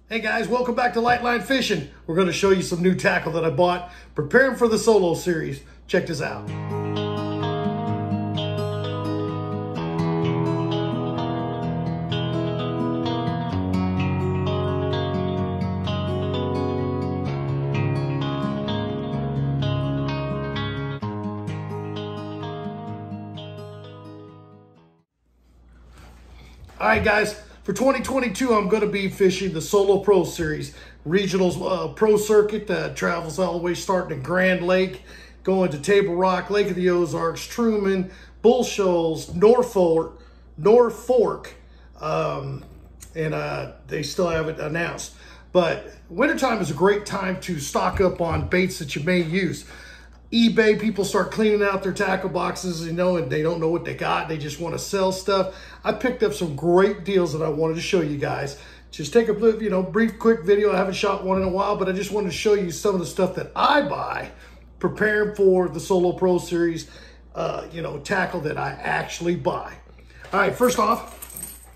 Hey guys, welcome back to Lightline Fishing. We're going to show you some new tackle that I bought, preparing for the solo series. Check this out. All right guys, for 2022, I'm going to be fishing the Solo Pro Series. Regionals Pro Circuit that travels all the way starting at Grand Lake, going to Table Rock, Lake of the Ozarks, Truman, Bull Shoals, North Fork, and they still haven't announced. But wintertime is a great time to stock up on baits that you may use. eBay, people start cleaning out their tackle boxes, and they don't know what they got. They just want to sell stuff. I picked up some great deals that I wanted to show you guys. Just take a brief, quick video. I haven't shot one in a while, but I just wanted to show you some of the stuff that I buy preparing for the Solo Pro Series, tackle that I actually buy. All right, first off,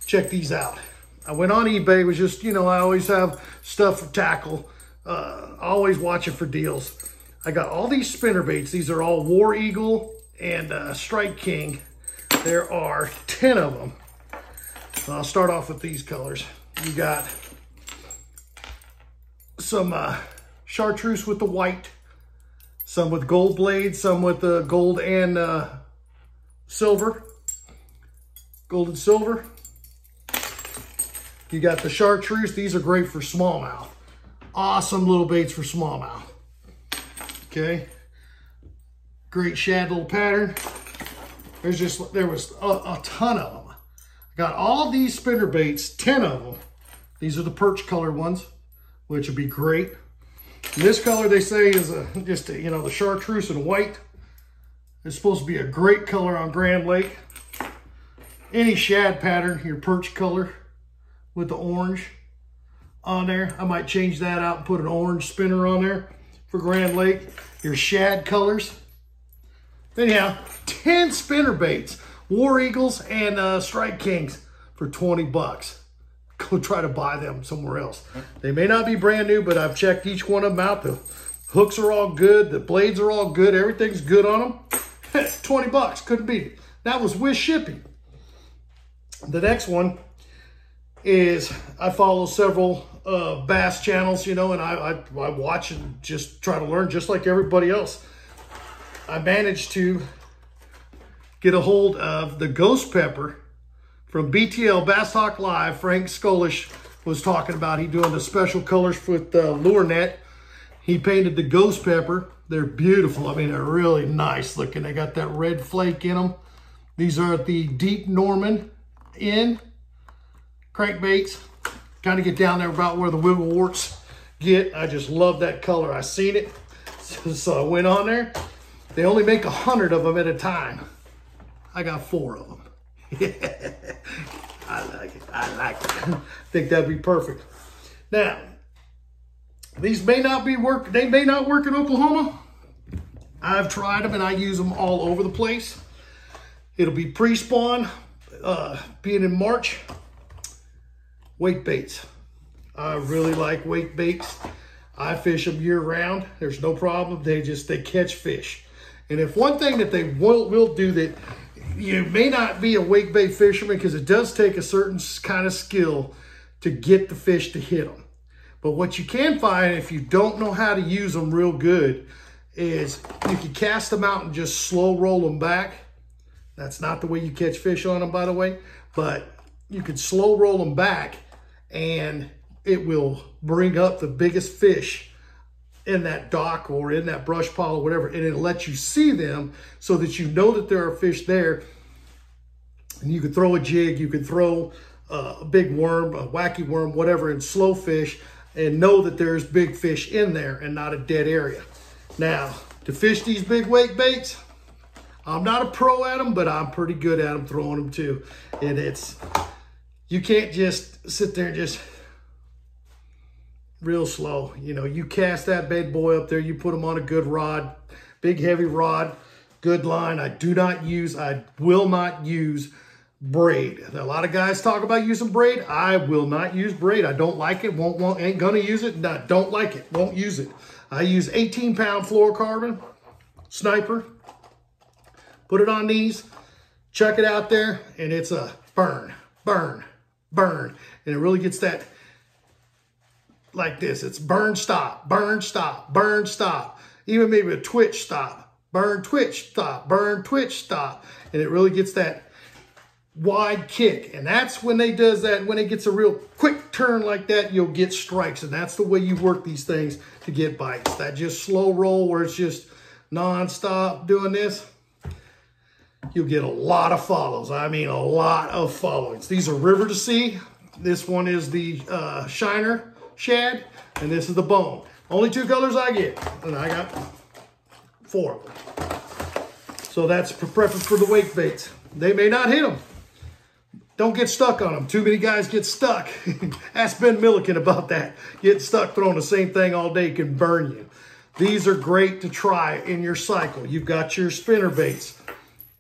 check these out. I went on eBay. It was just, I always have stuff for tackle, always watching for deals. I got all these spinner baits. These are all War Eagle and Strike King. There are 10 of them. So I'll start off with these colors. You got some chartreuse with the white, some with gold blades, some with gold and silver. Gold and silver. You got the chartreuse. These are great for smallmouth. Awesome little baits for smallmouth. Okay, great shad little pattern. There was a ton of them. I got all these spinner baits, 10 of them. These are the perch colored ones, which would be great. And this color they say is the chartreuse and white. It's supposed to be a great color on Grand Lake. Any shad pattern, your perch color with the orange on there. I might change that out and put an orange spinner on there for Grand Lake. Your shad colors. Anyhow, 10 spinner baits, War Eagles and Strike Kings for 20 bucks. Go try to buy them somewhere else. They may not be brand new, but I've checked each one of them out. The hooks are all good. The blades are all good. Everything's good on them. 20 bucks, couldn't beat it. That was with shipping. The next one is I follow several bass channels, and I watch and just try to learn just like everybody else. I managed to get a hold of the ghost pepper from BTL Bass Talk Live. Frank Skolish was talking about he doing the special colors with lure net. He painted the ghost pepper. They're beautiful. I mean, they're really nice looking. They got that red flake in them. These are the Deep Norman in crankbaits. Kind of get down there about where the wiggle warts get. I just love that color. I seen it, so I went on there. They only make 100 of them at a time. I got 4 of them. I like it. I think that'd be perfect. Now, these may not work. They may not work in Oklahoma. I've tried them and I use them all over the place. It'll be pre-spawn, being in March. Weight baits. I really like weight baits. I fish them year round. There's no problem. They catch fish. And if one thing that they will do that you may not be a wake bait fisherman, because it does take a certain kind of skill to get the fish to hit them. But what you can find if you don't know how to use them real good is you can cast them out and just slow roll them back. That's not the way you catch fish on them, by the way, but you can slow roll them back and it will bring up the biggest fish in that dock or in that brush pile or whatever, and it'll let you see them so that you know that there are fish there. And you can throw a jig, you can throw a big worm, a wacky worm, whatever, and slow fish, and know that there's big fish in there and not a dead area. Now, to fish these big weight baits, I'm not a pro at them, but I'm pretty good at them throwing them too. And you can't just sit there and just real slow. You cast that bad boy up there, you put them on a good rod, big heavy rod, good line. I will not use braid. A lot of guys talk about using braid. I will not use braid. I don't like it. Ain't gonna use it. No, don't like it. Won't use it. I use 18-pound fluorocarbon sniper. Put it on these, chuck it out there, and it's a burn, burn, burn. And it really gets that like this. It's burn, stop, burn, stop, burn, stop. Even maybe a twitch stop, burn, twitch, stop, burn, twitch, stop. And it really gets that wide kick. And that's when they does that, when it gets a real quick turn like that, you'll get strikes. And that's the way you work these things to get bites. That just slow roll where it's just non-stop doing this, you'll get a lot of follows. I mean, a lot of followings. These are river to sea. This one is the shiner shad, and this is the bone. Only 2 colors I get, and I got 4 of them. So that's preference for the wake baits. They may not hit them. Don't get stuck on them. Too many guys get stuck. Ask Ben Milliken about that. Getting stuck throwing the same thing all day can burn you. These are great to try in your cycle. You've got your spinner baits.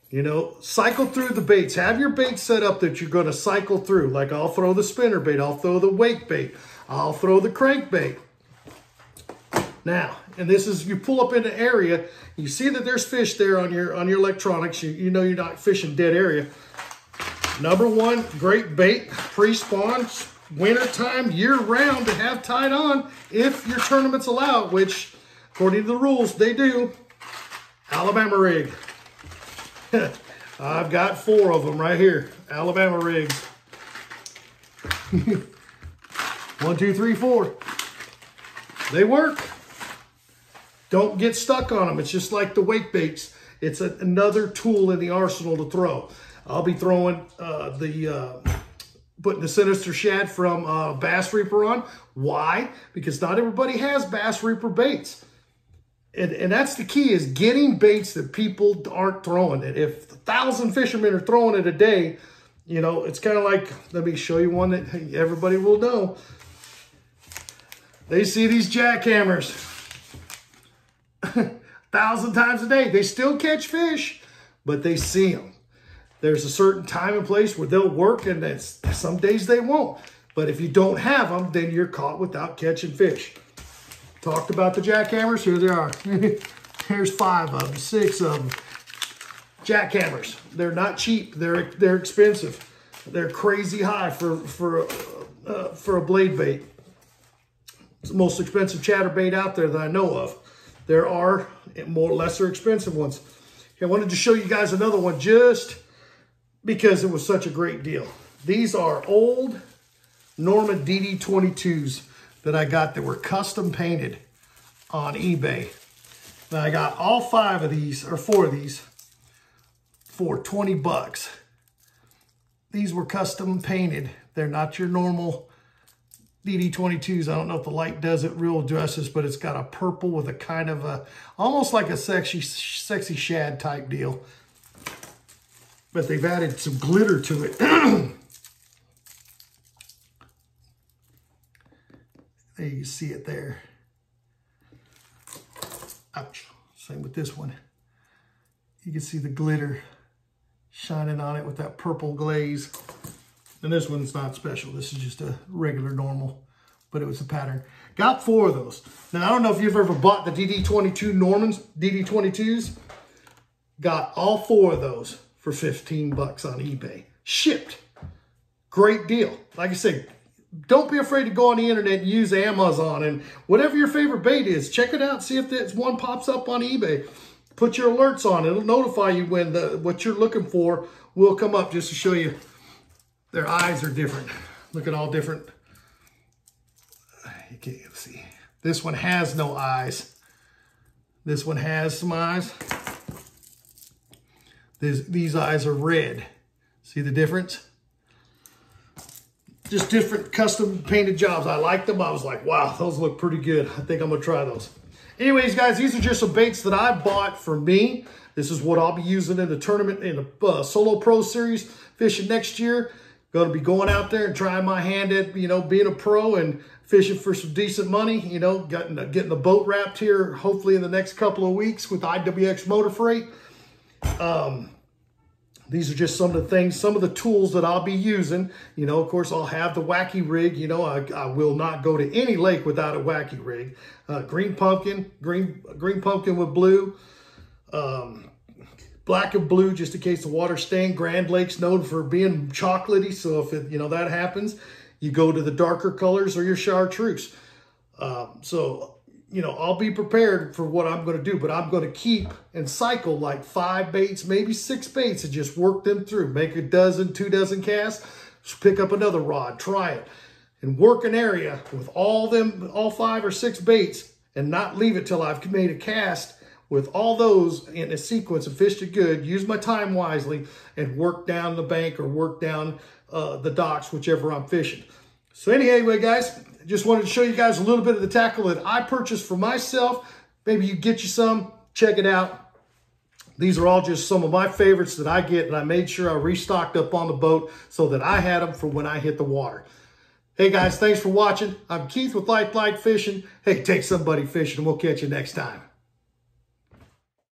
You know, cycle through the baits. Have your baits set up that you're going to cycle through. Like I'll throw the spinner bait. I'll throw the wake bait. I'll throw the crankbait. Now, and this is, you pull up in an area, you see that there's fish there on your electronics. You know you're not fishing dead area. Number one, great bait, pre-spawn, winter time, year round to have tied on if your tournaments allow it, which according to the rules, they do. Alabama rig. I've got 4 of them right here. Alabama rigs. 1, 2, 3, 4. They work. Don't get stuck on them. It's just like the wake baits. It's another tool in the arsenal to throw. I'll be throwing putting the Sinister Shad from Bass Reaper on. Why? Because not everybody has Bass Reaper baits. And that's the key, is getting baits that people aren't throwing. And if 1,000 fishermen are throwing it a day, you know, it's kind of like, let me show you one that everybody will know. They see these jackhammers 1,000 times a day. They still catch fish, but they see them. There's a certain time and place where they'll work, and some days they won't. But if you don't have them, then you're caught without catching fish. Talked about the jackhammers. Here they are. Here's 5 of them, 6 of them. Jackhammers. They're not cheap. They're expensive. They're crazy high for a blade bait. It's the most expensive chatterbait out there that I know of. There are lesser expensive ones. I wanted to show you guys another one just because it was such a great deal. These are old Norman DD22s that I got that were custom painted on eBay. Now I got all 5 of these, or 4 of these, for 20 bucks. These were custom painted. They're not your normal DD22s. I don't know if the light does it real justice, but it's got a purple with a kind of a, almost like a sexy shad type deal. But they've added some glitter to it. There you see it there. Ouch. Same with this one. You can see the glitter shining on it with that purple glaze. And this one's not special. This is just a regular normal, but it was a pattern. Got 4 of those. Now, I don't know if you've ever bought the DD22 Normans, DD22s. Got all 4 of those for 15 bucks on eBay. Shipped. Great deal. Like I said, don't be afraid to go on the internet and use Amazon and whatever your favorite bait is. Check it out. See if that one pops up on eBay. Put your alerts on. It'll notify you when what you're looking for will come up, just to show you. Their eyes are different. Look at all different. You can't see. This one has no eyes. This one has some eyes. These eyes are red. See the difference? Just different custom painted jobs. I like them. I was like, wow, those look pretty good. I think I'm gonna try those. Anyways, guys, these are just some baits that I bought for me. This is what I'll be using in the tournament, in the Solo Pro Series, fishing next year. Going to be going out there and trying my hand at, you know, being a pro and fishing for some decent money. You know, getting the boat wrapped here, hopefully in the next couple of weeks with IWX Motor Freight. These are just some of the things, some of the tools that I'll be using. You know, of course, I'll have the wacky rig. You know, I will not go to any lake without a wacky rig. Green pumpkin with blue. Black and blue, just in case the water's stained. Grand Lake's known for being chocolatey, so if it, you know, that happens, you go to the darker colors or your chartreuse. So, you know, I'll be prepared for what I'm going to do, but I'm going to keep and cycle like 5 baits, maybe 6 baits, and just work them through. Make a dozen, 2 dozen casts, pick up another rod, try it, and work an area with all 5 or 6 baits, and not leave it till I've made a cast with all those in a sequence and fished it good, use my time wisely, and work down the bank or work down the docks, whichever I'm fishing. So anyway, guys, just wanted to show you guys a little bit of the tackle that I purchased for myself. Maybe you get you some, check it out. These are all just some of my favorites that I get, and I made sure I restocked up on the boat so that I had them for when I hit the water. Hey guys, thanks for watching. I'm Keith with Light Fishing. Hey, take somebody fishing, and we'll catch you next time.